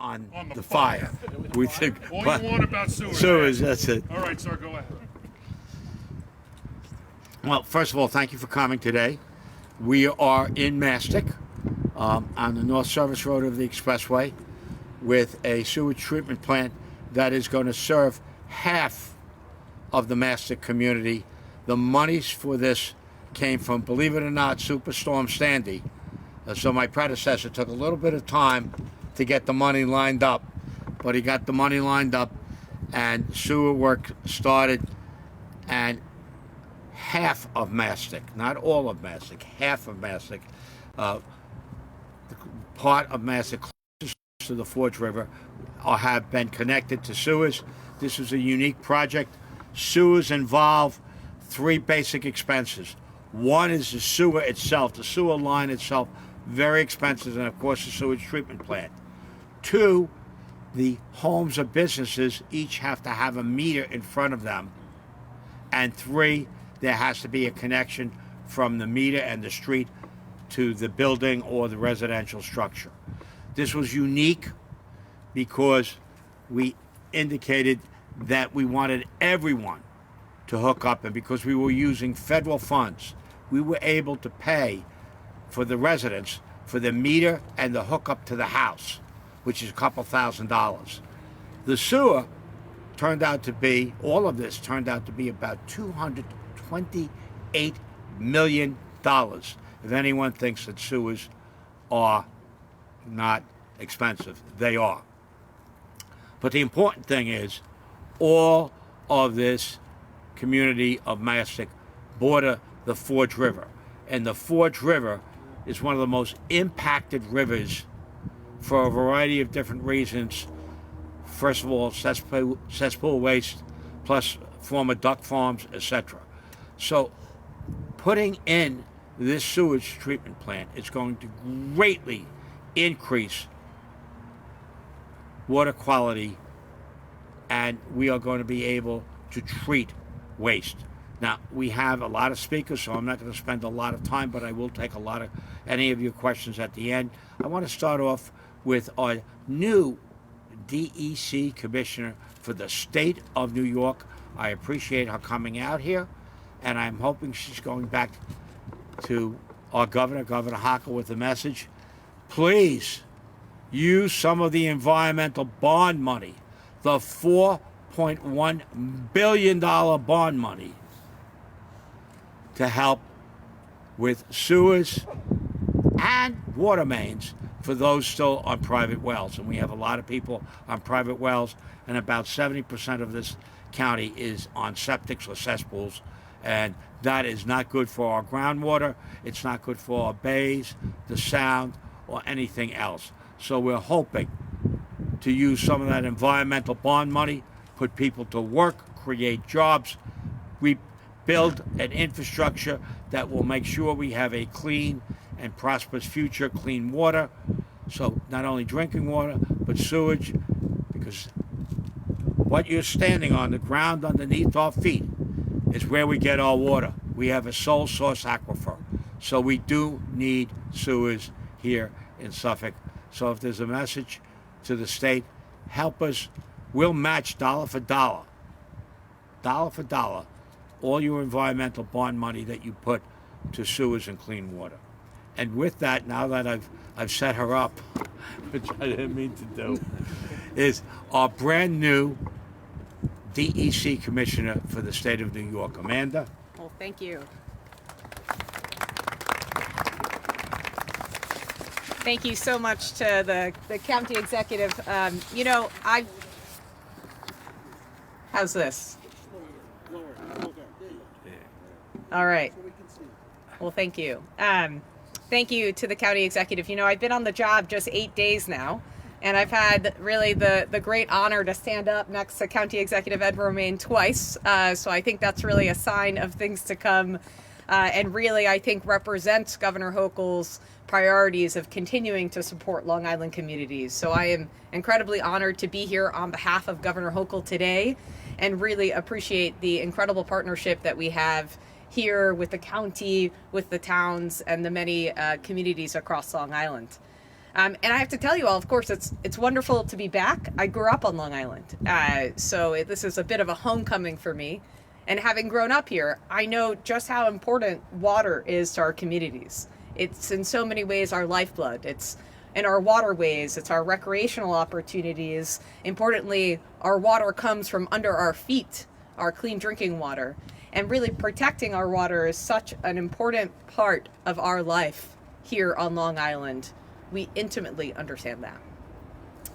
on the fire. We think All you want about sewers. sewers, that's it. All right, sir, go ahead. Well, first of all, thank you for coming today. We are in Mastic on the North Service Road of the Expressway with a sewage treatment plant that is going to serve half of the Mastic community. The monies for this came from, believe it or not, Superstorm Sandy. So my predecessor took a little bit of time to get the money lined up, but he got the money lined up and sewer work started, and half of Mastic, not all of Mastic, half of Mastic, part of Mastic closest to the Forge River have been connected to sewers. This is a unique project. Sewers involve three basic expenses. One is the sewer itself, the sewer line itself, very expensive, and of course the sewage treatment plant. Two, the homes or businesses each have to have a meter in front of them. And three, there has to be a connection from the meter and the street to the building or the residential structure. This was unique because we indicated that we wanted everyone to hook up, and because we were using federal funds, we were able to pay for the residents for the meter and the hookup to the house, which is a couple $1,000s. The sewer turned out to be, all of this turned out to be about $228 million. If anyone thinks that sewers are not expensive, they are. But the important thing is, all of this community of Mastic border the Forge River. And the Forge River is one of the most impacted rivers for a variety of different reasons. First of all, cesspool waste, plus former duck farms, etc. So putting in this sewage treatment plant is going to greatly increase water quality, and we are going to be able to treat waste. Now, we have a lot of speakers, so I'm not going to spend a lot of time, but I will take any of your questions at the end. I want to start off with our new DEC commissioner for the state of New York. I appreciate her coming out here, and I'm hoping she's going back to our governor, Governor Hochul, with a message. Please use some of the environmental bond money, the $4.1 billion bond money, to help with sewers and water mains for those still on private wells. And we have a lot of people on private wells, and about 70% of this county is on septics or cesspools, and that is not good for our groundwater. It's not good for our bays, the sound, or anything else. So we're hoping to use some of that environmental bond money, put people to work, create jobs, build an infrastructure that will make sure we have a clean and prosperous future, clean water. So not only drinking water, but sewage, because what you're standing on, the ground underneath our feet, is where we get our water. We have a sole source aquifer. So we do need sewers here in Suffolk. So if there's a message to the state, help us. We'll match dollar for dollar, all your environmental bond money that you put to sewers and clean water. And with that, now that I've set her up, which I didn't mean to do, is our brand new DEC commissioner for the state of New York, Amanda. Well, thank you. Thank you so much to the county executive. How's this? All right. Well, thank you. Thank you to the county executive. I've been on the job just 8 days now, and I've had really the great honor to stand up next to County Executive Ed Romaine twice. So I think that's really a sign of things to come, and really, I think, represents Governor Hochul's priorities of continuing to support Long Island communities. So I am incredibly honored to be here on behalf of Governor Hochul today, and really appreciate the incredible partnership that we have here with the county, with the towns, and the many communities across Long Island. And I have to tell you all, of course, it's wonderful to be back. I grew up on Long Island, this is a bit of a homecoming for me. And having grown up here, I know just how important water is to our communities. It's in so many ways our lifeblood. It's in our waterways, it's our recreational opportunities. Importantly, our water comes from under our feet, our clean drinking water. And really protecting our water is such an important part of our life here on Long Island. We intimately understand that.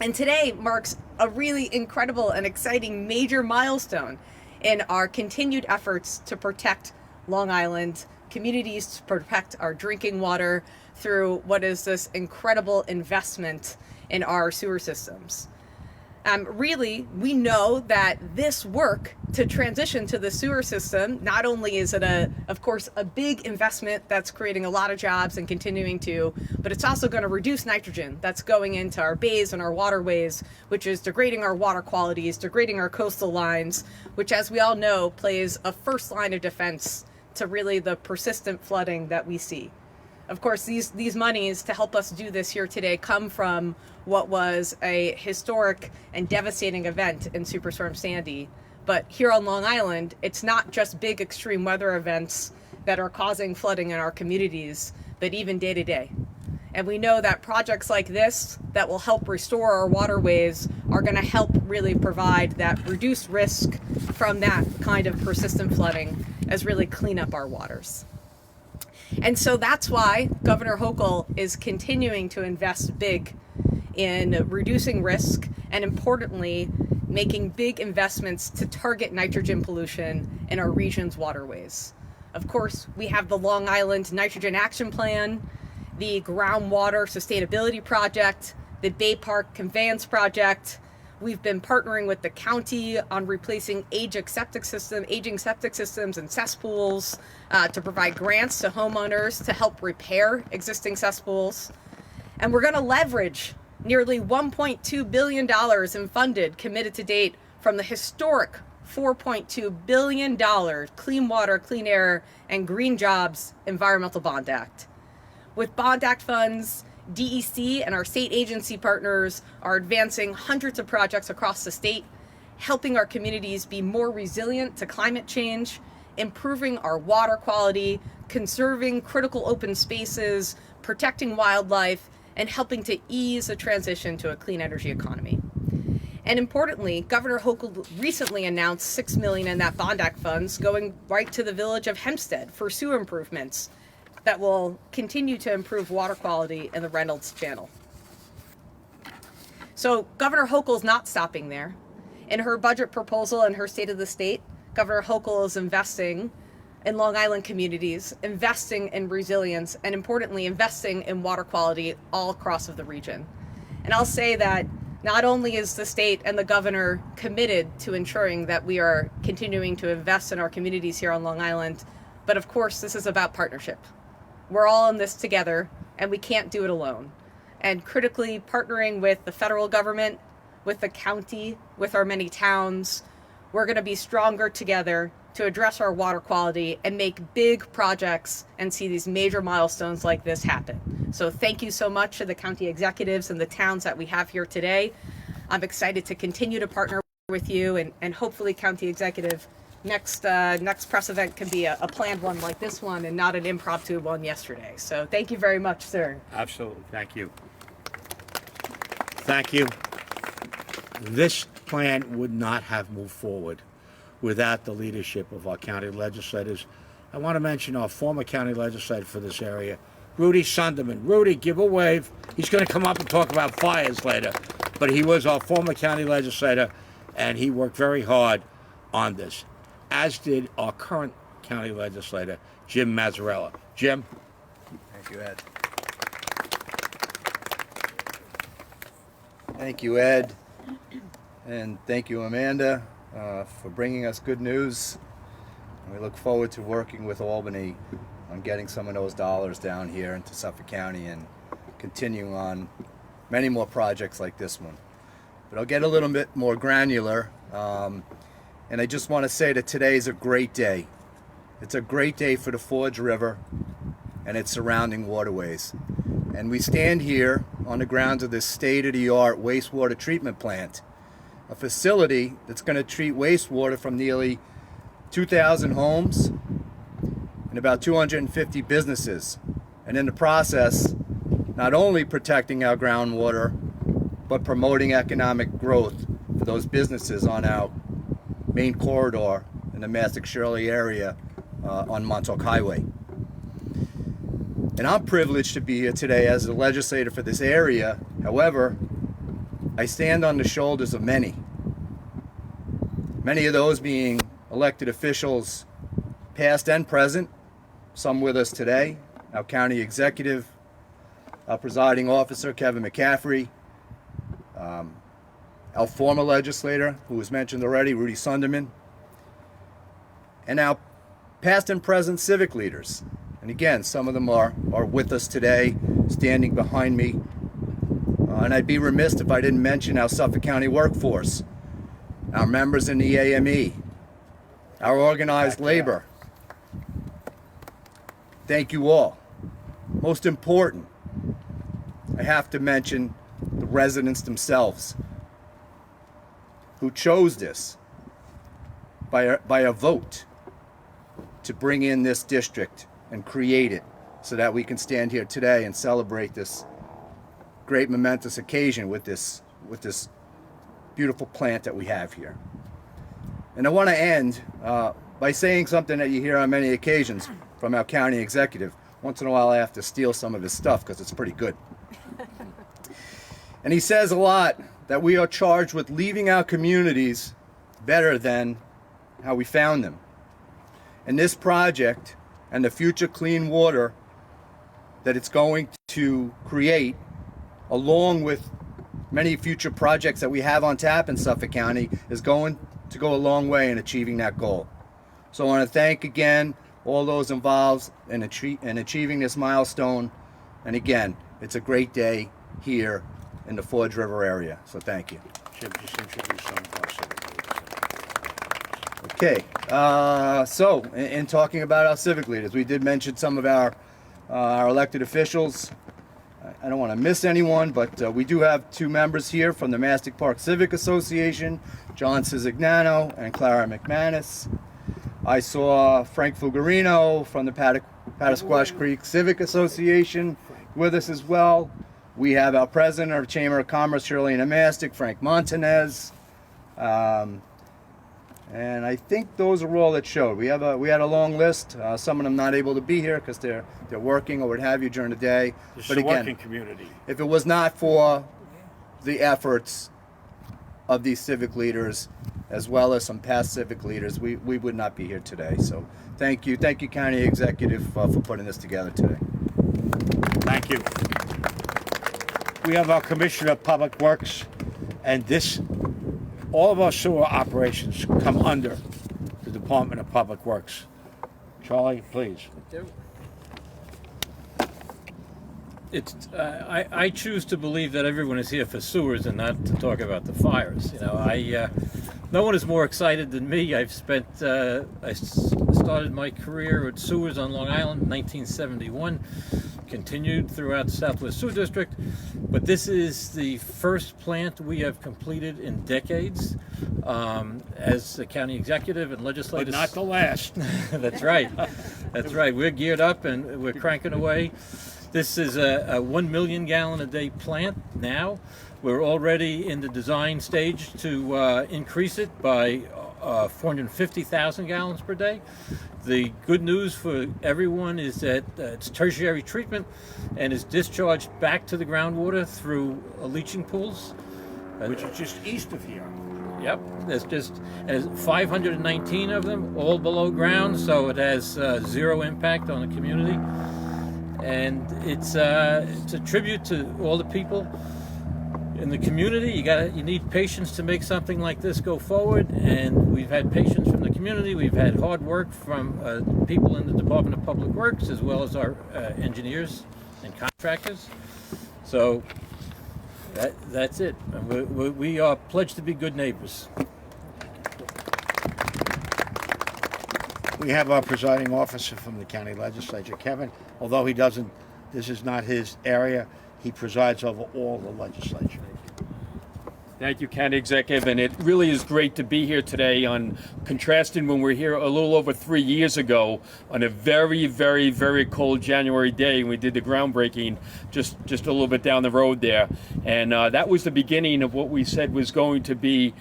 And today marks a really incredible and exciting major milestone in our continued efforts to protect Long Island communities, to protect our drinking water through what is this incredible investment in our sewer systems. Really, we know that this work to transition to the sewer system, not only is it of course, a big investment that's creating a lot of jobs and continuing to, but it's also going to reduce nitrogen that's going into our bays and our waterways, which is degrading our water qualities, degrading our coastal lines, which, as we all know, plays a first line of defense to really the persistent flooding that we see. Of course, these monies to help us do this here today come from what was a historic and devastating event in Superstorm Sandy. But here on Long Island, it's not just big extreme weather events that are causing flooding in our communities, but even day to day. And we know that projects like this that will help restore our waterways are going to help really provide that reduced risk from that kind of persistent flooding as really clean up our waters. And so that's why Governor Hochul is continuing to invest big in reducing risk and, importantly, making big investments to target nitrogen pollution in our region's waterways. Of course, we have the Long Island Nitrogen Action Plan, the Groundwater Sustainability Project, the Bay Park Conveyance Project. We've been partnering with the county on replacing aging septic systems and cesspools to provide grants to homeowners to help repair existing cesspools. And we're going to leverage nearly $1.2 billion in funded, committed to date, from the historic $4.2 billion Clean Water, Clean Air, and Green Jobs Environmental Bond Act. With Bond Act funds, DEC and our state agency partners are advancing hundreds of projects across the state, helping our communities be more resilient to climate change, improving our water quality, conserving critical open spaces, protecting wildlife, and helping to ease the transition to a clean energy economy. And importantly, Governor Hochul recently announced $6 million in that Bond Act funds going right to the village of Hempstead for sewer improvements that will continue to improve water quality in the Reynolds Channel. So Governor Hochul's not stopping there. In her budget proposal and her State of the State, Governor Hochul is investing in Long Island communities, investing in resilience, and importantly, investing in water quality all across of the region. And I'll say that not only is the state and the governor committed to ensuring that we are continuing to invest in our communities here on Long Island, but of course, this is about partnership. We're all in this together, and we can't do it alone. And critically, partnering with the federal government, with the county, with our many towns, we're going to be stronger together to address our water quality and make big projects and see these major milestones like this happen. So thank you so much to the county executives and the towns that we have here today. I'm excited to continue to partner with you, and hopefully, county executive, next press event can be a planned one like this one and not an impromptu one yesterday. So thank you very much, sir. Absolutely. Thank you. Thank you. This plan would not have moved forward without the leadership of our county legislators. I want to mention our former county legislator for this area, Rudy Sunderman. Rudy, give a wave. He's going to come up and talk about fires later, but he was our former county legislator, and he worked very hard on this, as did our current county legislator, Jim Mazzarella. Jim? Thank you, Ed. Thank you, Ed. And thank you, Amanda, for bringing us good news. And we look forward to working with Albany on getting some of those dollars down here into Suffolk County and continuing on many more projects like this one. But I'll get a little bit more granular. And I just want to say that today is a great day. It's a great day for the Forge River and its surrounding waterways. And we stand here on the grounds of this state-of-the-art wastewater treatment plant, a facility that's going to treat wastewater from nearly 2,000 homes and about 250 businesses. And in the process, not only protecting our groundwater, but promoting economic growth for those businesses on our main corridor in the Massac-Shirley area on Montauk Highway. And I'm privileged to be here today as the legislator for this area. However, I stand on the shoulders of many of those being elected officials, past and present, some with us today, our county executive, our presiding officer, Kevin McCaffrey, our former legislator, who was mentioned already, Rudy Sunderman, and our past and present civic leaders. And again, some of them are with us today, standing behind me. And I'd be remiss if I didn't mention our Suffolk County workforce, our members in the AME, our organized labor. Thank you all. Most important, I have to mention the residents themselves, who chose this by a vote to bring in this district and create it so that we can stand here today and celebrate this great momentous occasion with this beautiful plant that we have here. And I want to end by saying something that you hear on many occasions from our county executive. Once in a while I have to steal some of his stuff because it's pretty good. And he says a lot that we are charged with leaving our communities better than how we found them. And this project and the future clean water that it's going to create, along with many future projects that we have on tap in Suffolk County, is going to go a long way in achieving that goal. So I want to thank again all those involved in achieving this milestone. And again, it's a great day here in the Forge River area. So thank you. Jim, just introduce some of our civic leaders. Okay, so in talking about our civic leaders, we did mention some of our elected officials. I don't want to miss anyone, but we do have two members here from the Mastic Park Civic Association, John Cisignano and Clara McManus. I saw Frank Fugarino from the Pattasquash Creek Civic Association with us as well. We have our president of Chamber of Commerce, Shirley and Mastic, Frank Montanez. And I think those are all that showed. We had a long list. Some of them not able to be here because they're working or what have you during the day. This But is a again, working community. if it was not for the efforts of these civic leaders, as well as some past civic leaders, we would not be here today. So thank you, County Executive, for putting this together today. Thank you. We have our Commissioner of Public Works, and all of our sewer operations come under the Department of Public Works. Charlie, please. I choose to believe that everyone is here for sewers and not to talk about the fires. You know, no one is more excited than me. I started my career at sewers on Long Island in 1971, continued throughout the Southwest Sewer District, but this is the first plant we have completed in decades as the county executive and legislative. But not the last. That's right. That's right. We're geared up and we're cranking away. This is a 1 million gallon a day plant now. We're already in the design stage to increase it by 450,000 gallons per day. The good news for everyone is that it's tertiary treatment and is discharged back to the groundwater through leaching pools. Which is just east of here. Yep, there's 519 of them, all below ground, so it has zero impact on the community. And it's a tribute to all the people in the community. You need patience to make something like this go forward, and we've had patience from the community. We've had hard work from people in the Department of Public Works, as well as our engineers and contractors. So that's it. We are pledged to be good neighbors. We We have our presiding officer from the county legislature, Kevin. Although he doesn't This is not his area. He presides over all the legislature. Thank you, County Executive, and it really is great to be here today on contrasting when we were here a little over 3 years ago on a very, very, very cold January day. We did the groundbreaking just a little bit down the road there, and that was the beginning of what we said was going to be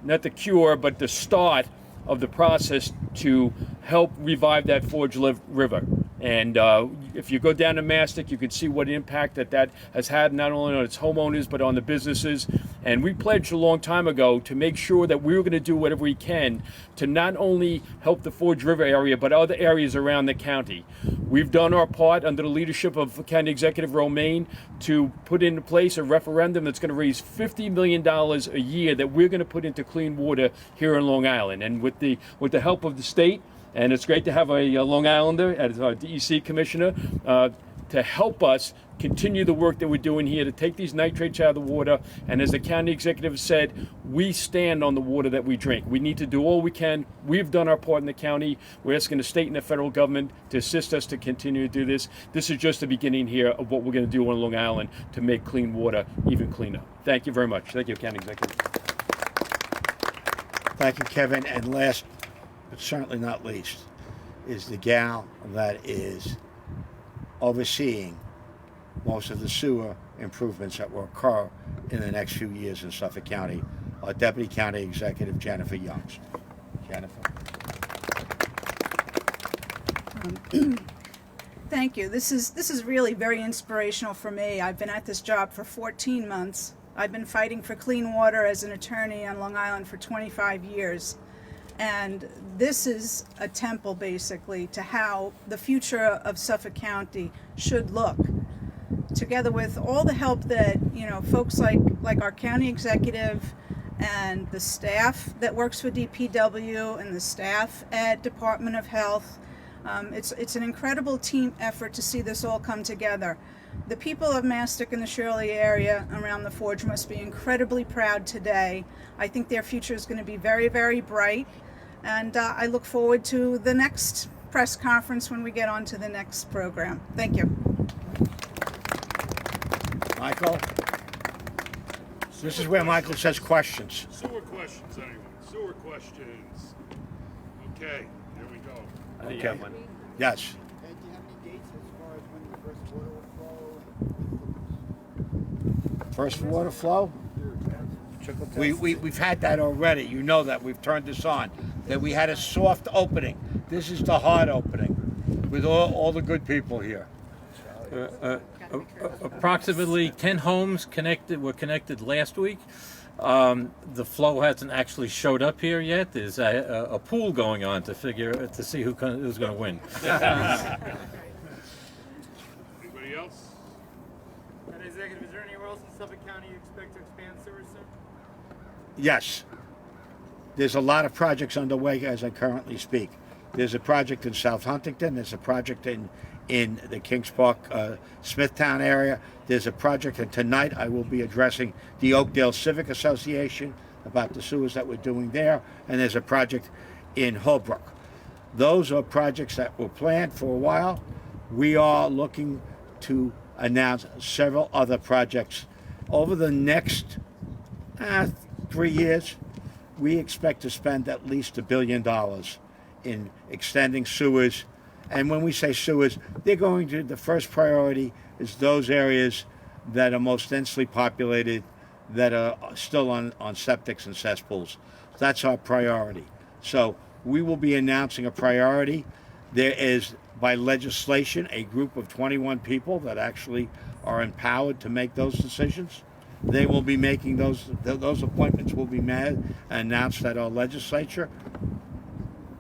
not the cure, but the start of the process to help revive that Forge River. And if you go down to Mastic, you can see what impact that has had not only on its homeowners, but on the businesses. And we pledged a long time ago to make sure that we were going to do whatever we can to not only help the Forge River area, but other areas around the county. We've done our part under the leadership of County Executive Romaine to put into place a referendum that's going to raise $50 million a year that we're going to put into clean water here in Long Island. And with the help of the state, and it's great to have a Long Islander as our DEC commissioner to help us continue the work that we're doing here to take these nitrates out of the water. And as the county executive said, we stand on the water that we drink. We need to do all we can. We've done our part in the county. We're asking the state and the federal government to assist us to continue to do this. This is just the beginning here of what we're going to do on Long Island to make clean water even cleaner. Thank you very much. Thank you, County Executive. Thank you, Kevin. And last, but certainly not least, is the gal that is overseeing most of the sewer improvements that will occur in the next few years in Suffolk County, our Deputy County Executive, Jennifer Youngs. Jennifer. Thank you. This is really very inspirational for me. I've been at this job for 14 months. I've been fighting for clean water as an attorney on Long Island for 25 years. And this is a temple, basically, to how the future of Suffolk County should look. Together with all the help that, folks like our county executive and the staff that works for DPW and the staff at Department of Health. It's an incredible team effort to see this all come together. The people of Mastic and the Shirley area around the Forge must be incredibly proud today. I think their future is going to be very, very bright. And I look forward to the next press conference when we get on to the next program. Thank you. Michael? This is where Michael says questions. Sewer questions, anyway. Sewer questions. Okay, here we go. Okay. Yes. And do you have any dates as far as when the first water will flow? First water flow? We've had that already. You know that. We've turned this on. That we had a soft opening. This is the hard opening with all the good people here. Approximately 10 homes were connected last week. The flow hasn't actually showed up here yet. There's a pool going on to see who's going to win. Anybody else? County Executive, is there anywhere else in Suffolk County you expect to expand sewers soon? Yes. There's a lot of projects underway as I currently speak. There's a project in South Huntington. There's a project in the Kings Park, Smithtown area. There's a project, and tonight I will be addressing the Oakdale Civic Association about the sewers that we're doing there, and there's a project in Holbrook. Those are projects that were planned for a while. We are looking to announce several other projects over the next 3 years. We expect to spend at least $1 billion in extending sewers. And when we say sewers, the first priority is those areas that are most densely populated, that are still on septics and cesspools. That's our priority. So we will be announcing a priority. There is, by legislation, a group of 21 people that actually are empowered to make those decisions. They will be making those appointments will be made, announced at our legislature.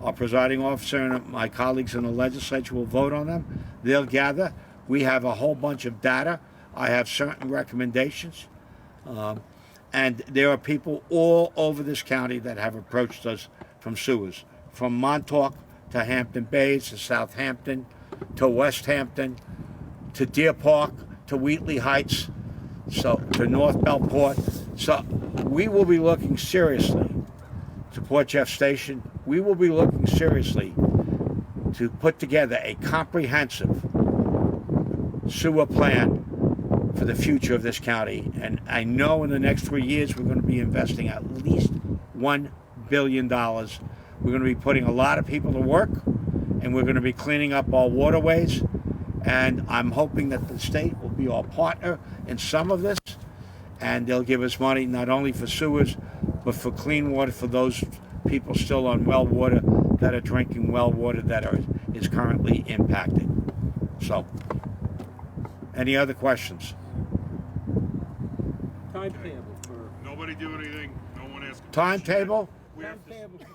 Our presiding officer and my colleagues in the legislature will vote on them. They'll gather. We have a whole bunch of data. I have certain recommendations. And there are people all over this county that have approached us from sewers, from Montauk to Hampton Bays to Southampton to West Hampton to Deer Park to Wheatley Heights, so to North Bellport. So we will be looking seriously to Port Jeff Station. We will be looking seriously to put together a comprehensive sewer plan for the future of this county. And I know in the next 3 years we're going to be investing at least $1 billion. We're going to be putting a lot of people to work, and we're going to be cleaning up our waterways. And I'm hoping that the state will be our partner in some of this, and they'll give us money not only for sewers, but for clean water for those people still on well water that are drinking well water that is currently impacted. So, any other questions? Timetable for Nobody do anything. No one ask. a question. Timetable? We have to- timetable